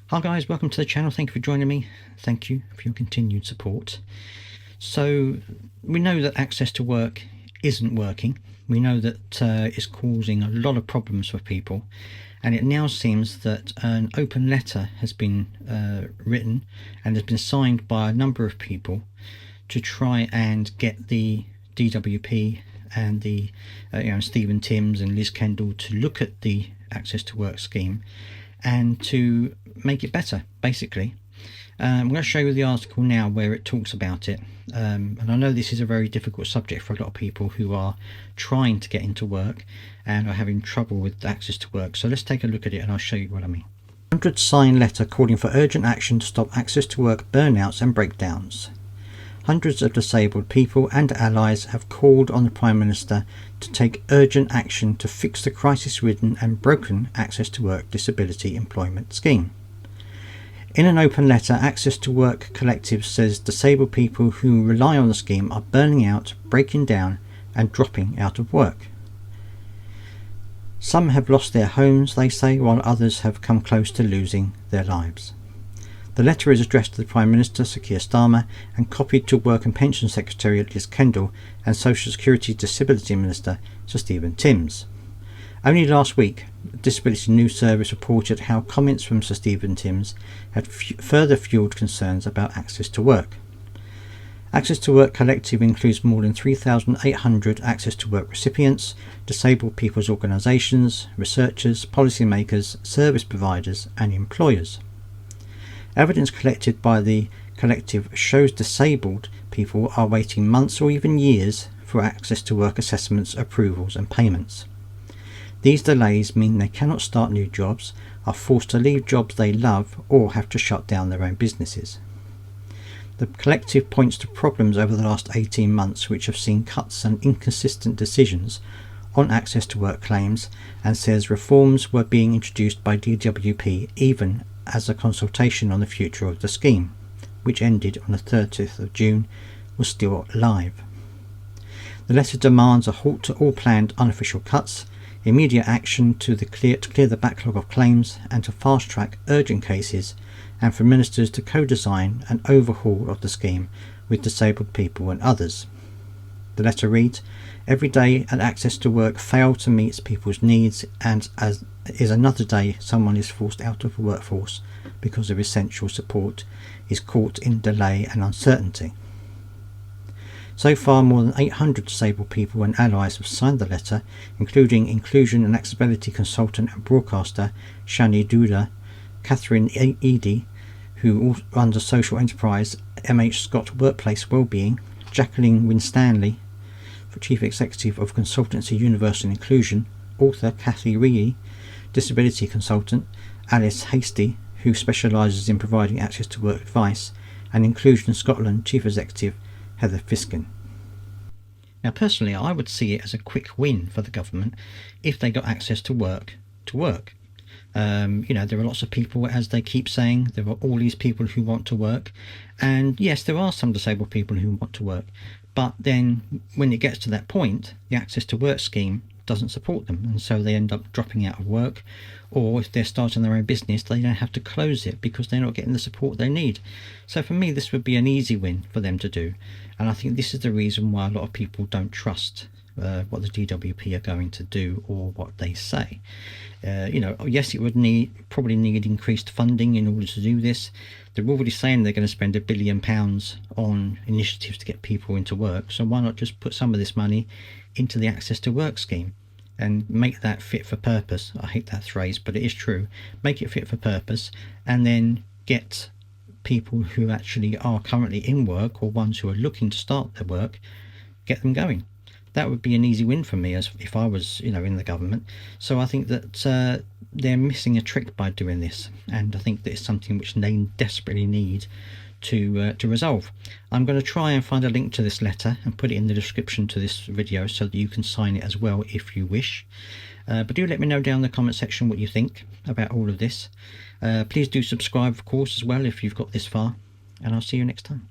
Hi guys, welcome to the channel. Thank you for joining me. Thank you for your continued support. So we know that access to work isn't working. We know that it's causing a lot of problems for people, and it now seems that an open letter has been written and has been signed by a number of people to try and get the DWP and the Stephen Timms and Liz Kendall to look at the access to work scheme and to make it better, basically. I'm going to show you the article now where it talks about it, and I know this is a very difficult subject for a lot of people who are trying to get into work and are having trouble with access to work. So let's take a look at it and I'll show you what I mean. 100 sign letter calling for urgent action to stop access to work burnouts and breakdowns. Hundreds of disabled people and allies have called on the Prime Minister to take urgent action to fix the crisis-ridden and broken Access to Work Disability Employment Scheme. In an open letter, Access to Work Collective says disabled people who rely on the scheme are burning out, breaking down and dropping out of work. Some have lost their homes, they say, while others have come close to losing their lives. The letter is addressed to the Prime Minister, Sir Keir Starmer, and copied to Work and Pension Secretary Liz Kendall and Social Security Disability Minister Sir Stephen Timms. Only last week, Disability News Service reported how comments from Sir Stephen Timms had further fuelled concerns about access to work. Access to Work Collective includes more than 3,800 Access to Work recipients, disabled people's organisations, researchers, policymakers, service providers and employers. Evidence collected by the collective shows disabled people are waiting months or even years for access to work assessments, approvals and payments. These delays mean they cannot start new jobs, are forced to leave jobs they love, or have to shut down their own businesses. The collective points to problems over the last 18 months which have seen cuts and inconsistent decisions on access to work claims, and says reforms were being introduced by DWP even as a consultation on the future of the scheme, which ended on the 30th of June, was still live. The letter demands a halt to all planned unofficial cuts, immediate action to clear the backlog of claims and to fast-track urgent cases, and for ministers to co-design an overhaul of the scheme with disabled people and others. The letter reads, "Every day an access to work fail to meet people's needs, and as is another day someone is forced out of the workforce because of essential support is caught in delay and uncertainty." So far, more than 800 disabled people and allies have signed the letter, including inclusion and accessibility consultant and broadcaster Shani Duda, Catherine Eady, who runs a social enterprise MH Scott Workplace Wellbeing, Jacqueline Winstanley, Chief Executive of Consultancy Universal Inclusion, author Kathy Reedy, disability consultant Alice Hasty, who specialises in providing access to work advice, and Inclusion Scotland Chief Executive Heather Fiskin. Now personally, I would see it as a quick win for the government if they got access to work. There are lots of people, as they keep saying, there are all these people who want to work, and yes, there are some disabled people who want to work, but then when it gets to that point, the access to work scheme doesn't support them, and so they end up dropping out of work, or if they're starting their own business, they don't have to close it because they're not getting the support they need. So for me, this would be an easy win for them to do, and I think this is the reason why a lot of people don't trust what the DWP are going to do or what they say. Yes, it would probably need increased funding in order to do this. They're already saying they're going to spend £1 billion on initiatives to get people into work, so why not just put some of this money into the access to work scheme and make that fit for purpose? I hate that phrase, but it is true. Make it fit for purpose, and then get people who actually are currently in work or ones who are looking to start their work, get them going. That would be an easy win for me as if I was in the government. So I think that they're missing a trick by doing this, and I think that it's something which they desperately need to resolve. I'm going to try and find a link to this letter and put it in the description to this video so that you can sign it as well if you wish. But do let me know down in the comment section what you think about all of this. Please do subscribe, of course, as well if you've got this far, and I'll see you next time.